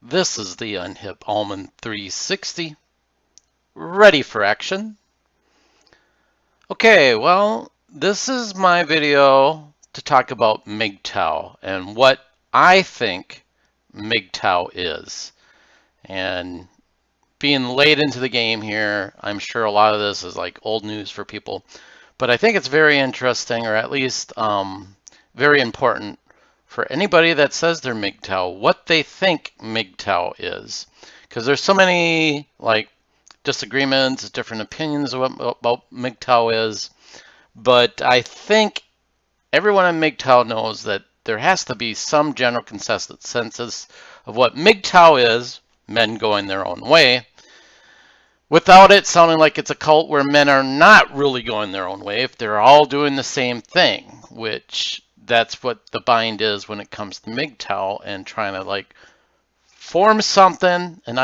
This is the Unhip Almond 360, ready for action. Okay, well, this is my video to talk about MGTOW and what I think MGTOW is. And being late into the game here, I'm sure a lot of this is like old news for people, but I think it's very interesting, or at least very important for anybody that says they're MGTOW, what they think MGTOW is. Because there's so many like disagreements, different opinions about MGTOW is, but I think everyone in MGTOW knows that there has to be some general consensus of what MGTOW is, men going their own way, without it sounding like it's a cult where men are not really going their own way if they're all doing the same thing, which that's what the bind is when it comes to MGTOW and trying to like form something, an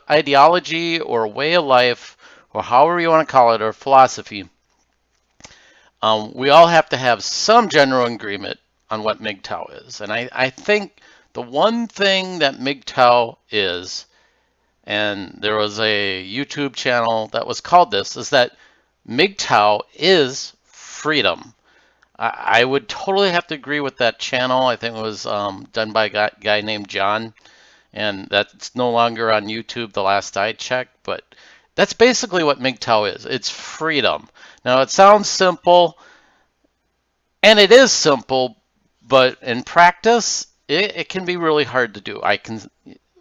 ideology or a way of life, or however you want to call it, or philosophy. We all have to have some general agreement on what MGTOW is. And I think the one thing that MGTOW is, and there was a YouTube channel that was called this, is that MGTOW is freedom. I would totally have to agree with that channel. I think it was done by a guy named John, and that's no longer on YouTube the last I checked, but that's basically what MGTOW is. It's freedom. Now, it sounds simple, and it is simple, but in practice, it can be really hard to do.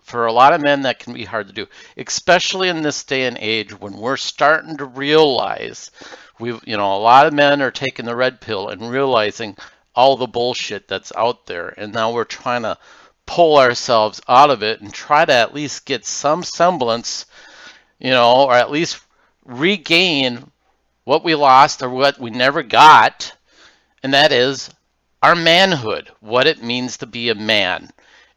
For a lot of men, that can be hard to do, especially in this day and age when we're starting to realize a lot of men are taking the red pill and realizing all the bullshit that's out there. And now we're trying to pull ourselves out of it and try to at least get some semblance, or at least regain what we lost or what we never got. And that is our manhood, what it means to be a man.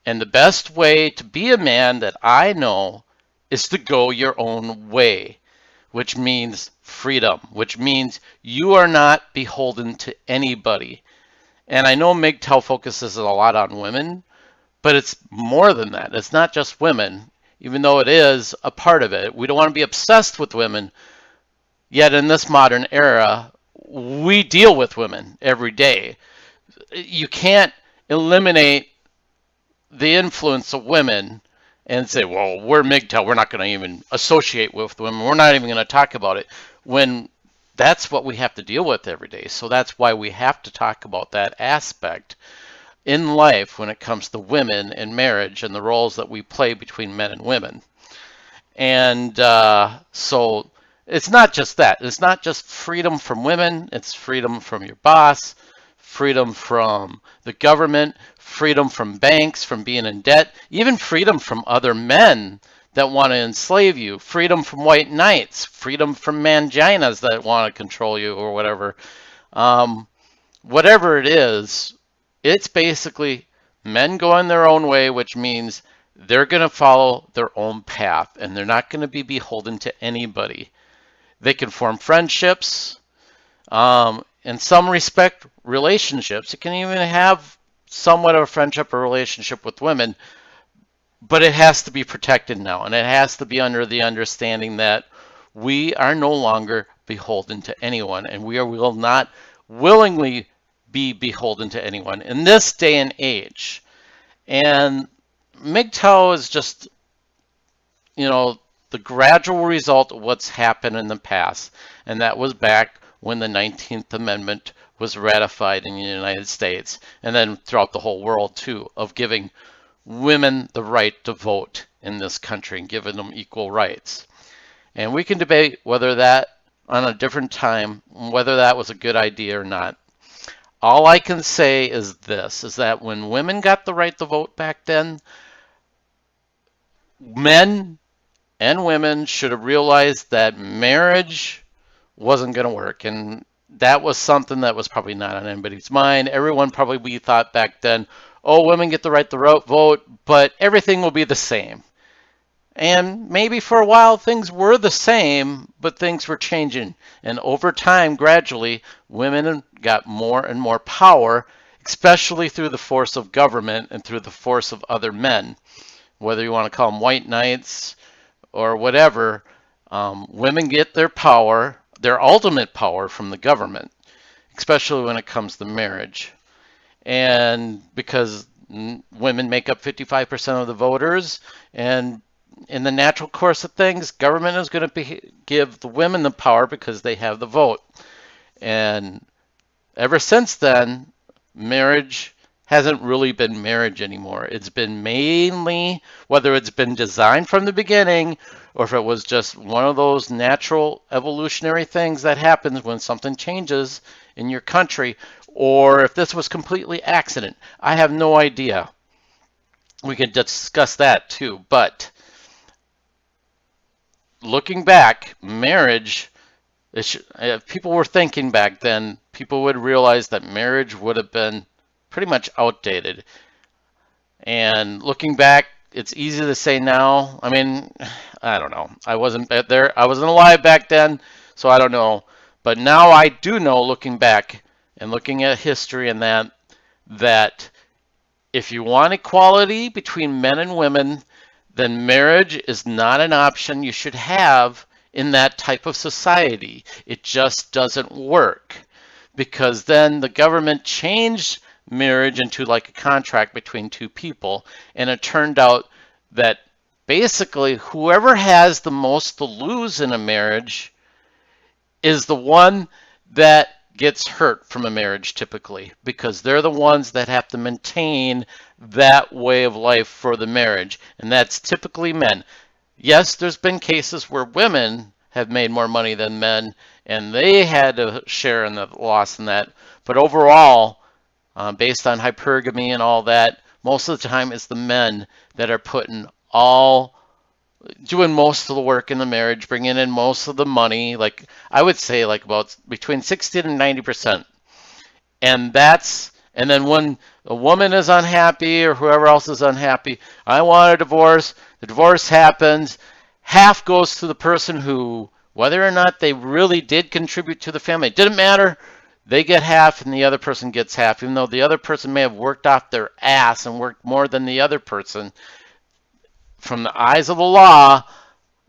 And the best way to be a man that I know is to go your own way, which means freedom, which means you are not beholden to anybody. And I know MGTOW focuses a lot on women, but it's more than that. It's not just women, even though it is a part of it. We don't want to be obsessed with women, yet in this modern era, we deal with women every day. You can't eliminate the influence of women and say, well, we're MGTOW, we're not going to even associate with women, we're not even going to talk about it, when that's what we have to deal with every day. So that's why we have to talk about that aspect in life when it comes to women and marriage and the roles that we play between men and women. And so it's not just that. It's not just freedom from women. It's freedom from your boss, freedom from the government, freedom from banks, from being in debt, even freedom from other men that want to enslave you, freedom from white knights, freedom from manginas that want to control you or whatever. Whatever it is, it's basically men going their own way, which means they're going to follow their own path and they're not going to be beholden to anybody. They can form friendships, in some respect, relationships. You can even have somewhat of a friendship or relationship with women, but it has to be protected now, and it has to be under the understanding that we are no longer beholden to anyone, and we will not willingly be beholden to anyone in this day and age. And MGTOW is just, the gradual result of what's happened in the past, and that was back when the 19th Amendment was ratified in the United States, and then throughout the whole world too, of giving women the right to vote in this country and giving them equal rights. And we can debate whether that, on a different time, whether that was a good idea or not. All I can say is this, is that when women got the right to vote back then, men and women should have realized that marriage wasn't going to work. And that was something that was probably not on anybody's mind. Everyone probably thought back then, oh, women get the right to vote, but everything will be the same. And maybe for a while things were the same, but things were changing. And over time, gradually, women got more and more power especially through the force of government and through the force of other men, whether you want to call them white knights or whatever. Women get their power, their ultimate power, from the government, especially when it comes to marriage. And because women make up 55% of the voters, and in the natural course of things, government is going to give the women the power because they have the vote. And ever since then, marriage hasn't really been marriage anymore. It's been mainly, whether it's been designed from the beginning or if it was just one of those natural evolutionary things that happens when something changes in your country, or if this was completely accident. I have no idea. We could discuss that too. But looking back, marriage, if people were thinking back then, people would realize that marriage would have been pretty much outdated. And looking back, it's easy to say now. I mean, I don't know. I wasn't there. I wasn't alive back then, so I don't know. But now I do know, looking back and looking at history and that if you want equality between men and women, then marriage is not an option you should have in that type of society. It just doesn't work, because then the government changed marriage into like a contract between two people, and it turned out that basically whoever has the most to lose in a marriage is the one that gets hurt from a marriage, typically, because they're the ones that have to maintain that way of life for the marriage, and that's typically men. Yes, there's been cases where women have made more money than men, and they had to share in the loss in that. But overall, based on hypergamy and all that, most of the time it's the men that are doing most of the work in the marriage, bringing in most of the money. Like I would say, like about between 60 and 90%. And then when a woman is unhappy or whoever else is unhappy, I want a divorce. The divorce happens. Half goes to the person who, whether or not they really did contribute to the family, it didn't matter. They get half and the other person gets half, even though the other person may have worked off their ass and worked more than the other person. From the eyes of the law,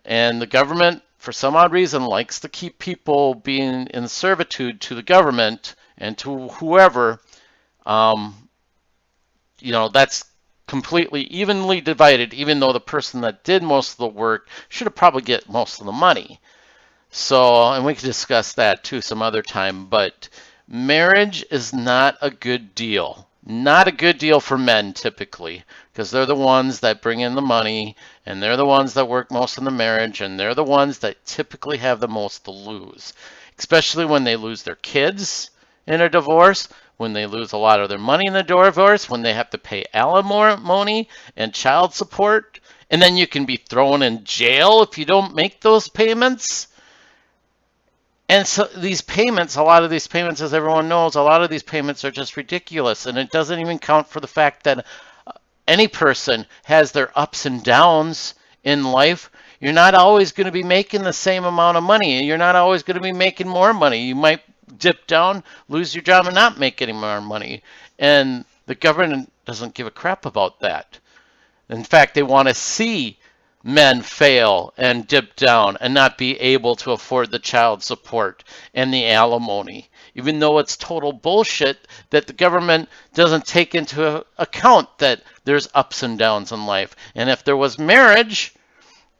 and the government, for some odd reason, likes to keep people being in servitude to the government and to whoever, that's completely evenly divided, even though the person that did most of the work should have probably get most of the money. So, and we can discuss that too some other time, but marriage is not a good deal. Not a good deal for men, typically, because they're the ones that bring in the money, and they're the ones that work most in the marriage, and they're the ones that typically have the most to lose, especially when they lose their kids in a divorce, when they lose a lot of their money in the divorce, when they have to pay alimony and child support, and then you can be thrown in jail if you don't make those payments. And so these payments, a lot of these payments, as everyone knows, a lot of these payments are just ridiculous. And it doesn't even count for the fact that any person has their ups and downs in life. You're not always going to be making the same amount of money. You're not always going to be making more money. You might dip down, lose your job, and not make any more money. And the government doesn't give a crap about that. In fact, they want to see men fail and dip down and not be able to afford the child support and the alimony, even though it's total bullshit that the government doesn't take into account that there's ups and downs in life. And if there was marriage,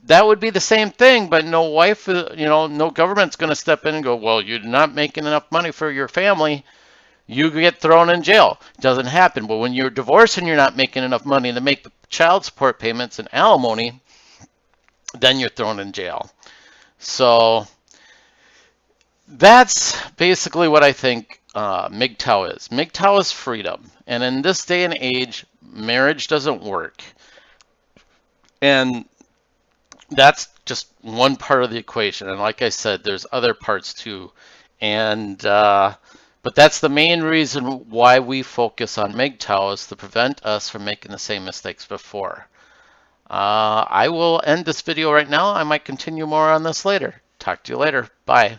that would be the same thing, but no wife, no government's going to step in and go, well, you're not making enough money for your family, you get thrown in jail. It doesn't happen. But when you're divorced and you're not making enough money to make the child support payments and alimony, then you're thrown in jail. So that's basically what I think MGTOW is. MGTOW is freedom. And in this day and age, marriage doesn't work. And that's just one part of the equation. And like I said, there's other parts too. And but that's the main reason why we focus on MGTOW, is to prevent us from making the same mistakes before. I will end this video right now. I might continue more on this later. Talk to you later. Bye.